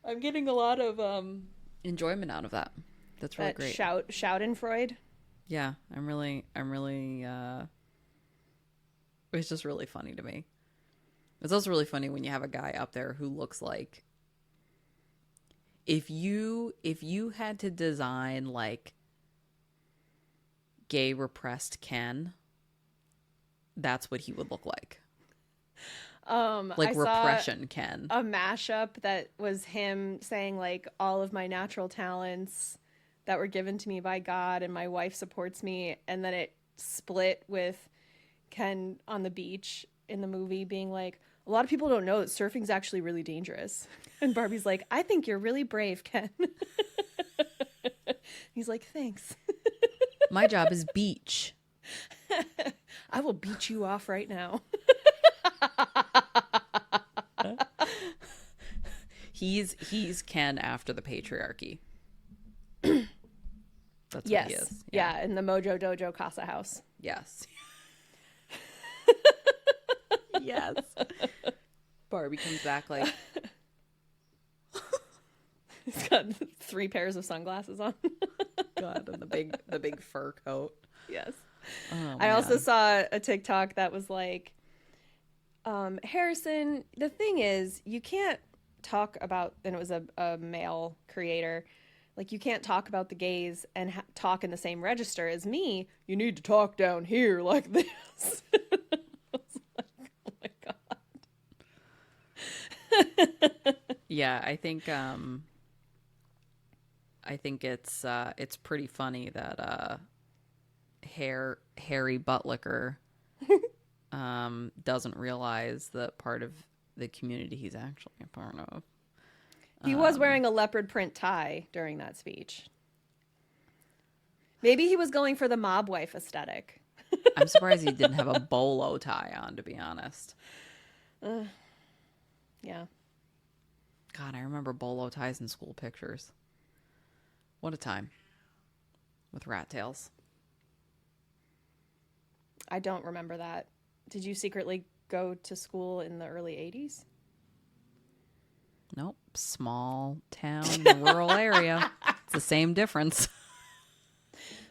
I'm getting a lot of enjoyment out of that. That's really great. Schadenfreude. Yeah, I'm really it's just really funny to me. It's also really funny when you have a guy up there who looks like if you had to design like gay repressed Ken, that's what he would look like. Like I repression Ken. A mashup that was him saying like all of my natural talents that were given to me by God and my wife supports me, and then it split with Ken on the beach in the movie being like, a lot of people don't know that surfing's actually really dangerous. And Barbie's like, I think you're really brave, Ken. He's like, thanks. My job is beach. I will beat you off right now. He's Ken after the patriarchy. That's what he is. Yeah, in the Mojo Dojo Casa House. Yes. Yes. Barbie comes back like he's got 3 pairs of sunglasses on. God, and the big fur coat. Yes. Oh, I also saw a TikTok that was like, Harrison, the thing is, you can't talk about, and it was a male creator, like you can't talk about the gays and talk in the same register as me. You need to talk down here like this. I was like, oh my God. Yeah, I think it's pretty funny that Harry Butker doesn't realize that part of the community he's actually a part of. He was wearing a leopard print tie during that speech. Maybe he was going for the mob wife aesthetic. I'm surprised he didn't have a bolo tie on, to be honest. Yeah. God, I remember bolo ties in school pictures. What a time. With rat tails. I don't remember that. Did you secretly go to school in the early 80s? Nope. Small town, rural area. It's the same difference.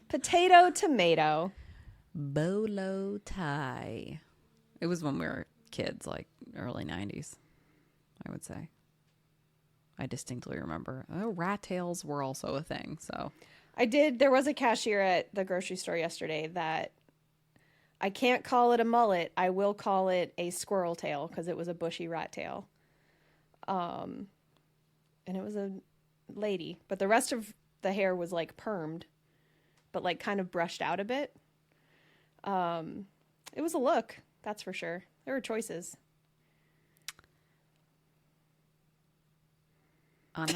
Potato, tomato. Bolo tie. It was when we were kids, like early 90s, I would say. I distinctly remember. Oh, rat tails were also a thing, so. There was a cashier at the grocery store yesterday that I can't call it a mullet. I will call it a squirrel tail because it was a bushy rat tail. And it was a lady, but the rest of the hair was like permed, but like kind of brushed out a bit. It was a look, that's for sure. There were choices. On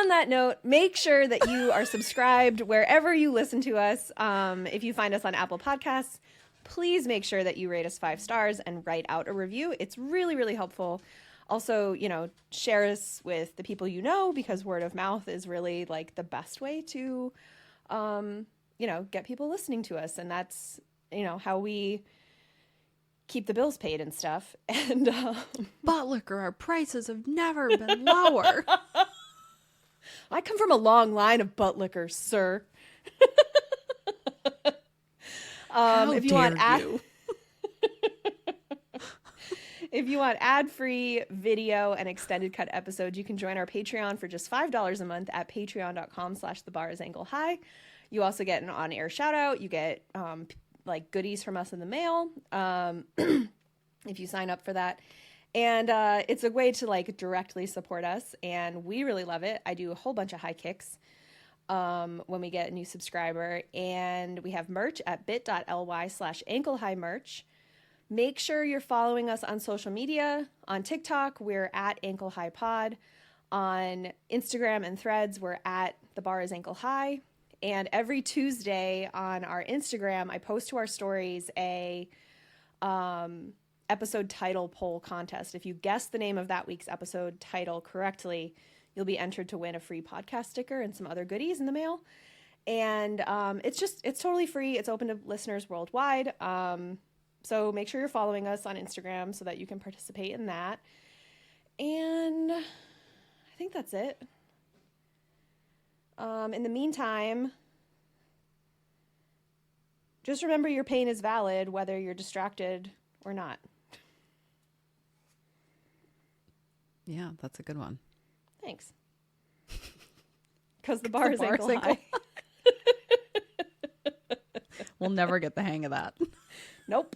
that note, make sure that you are subscribed wherever you listen to us. If you find us on Apple Podcasts, please make sure that you rate us 5 stars and write out a review. It's really, really helpful. Also, share us with the people you know, because word of mouth is really like the best way to, get people listening to us. And that's, how we keep the bills paid and stuff. And butt liquor, our prices have never been lower. I come from a long line of butt liquors, sir. How dare you? If you want ad-free video and extended cut episodes, you can join our Patreon for just $5 a month at patreon.com/thebarisAnkleHigh. You also get an on-air shout out. You get like goodies from us in the mail if you sign up for that. And it's a way to like directly support us, and we really love it. I do a whole bunch of high kicks when we get a new subscriber, and we have merch at bit.ly/anklehighmerch. Make sure you're following us on social media. On TikTok, we're at Ankle High Pod. On Instagram and Threads, we're at The Bar is Ankle High. And every Tuesday on our Instagram, I post to our stories a episode title poll contest. If you guess the name of that week's episode title correctly, you'll be entered to win a free podcast sticker and some other goodies in the mail. And it's totally free. It's open to listeners worldwide. So make sure you're following us on Instagram so that you can participate in that. And I think that's it. In the meantime, just remember your pain is valid, whether you're distracted or not. Yeah, that's a good one. Thanks. Because the bar is ankle high. We'll never get the hang of that. Nope.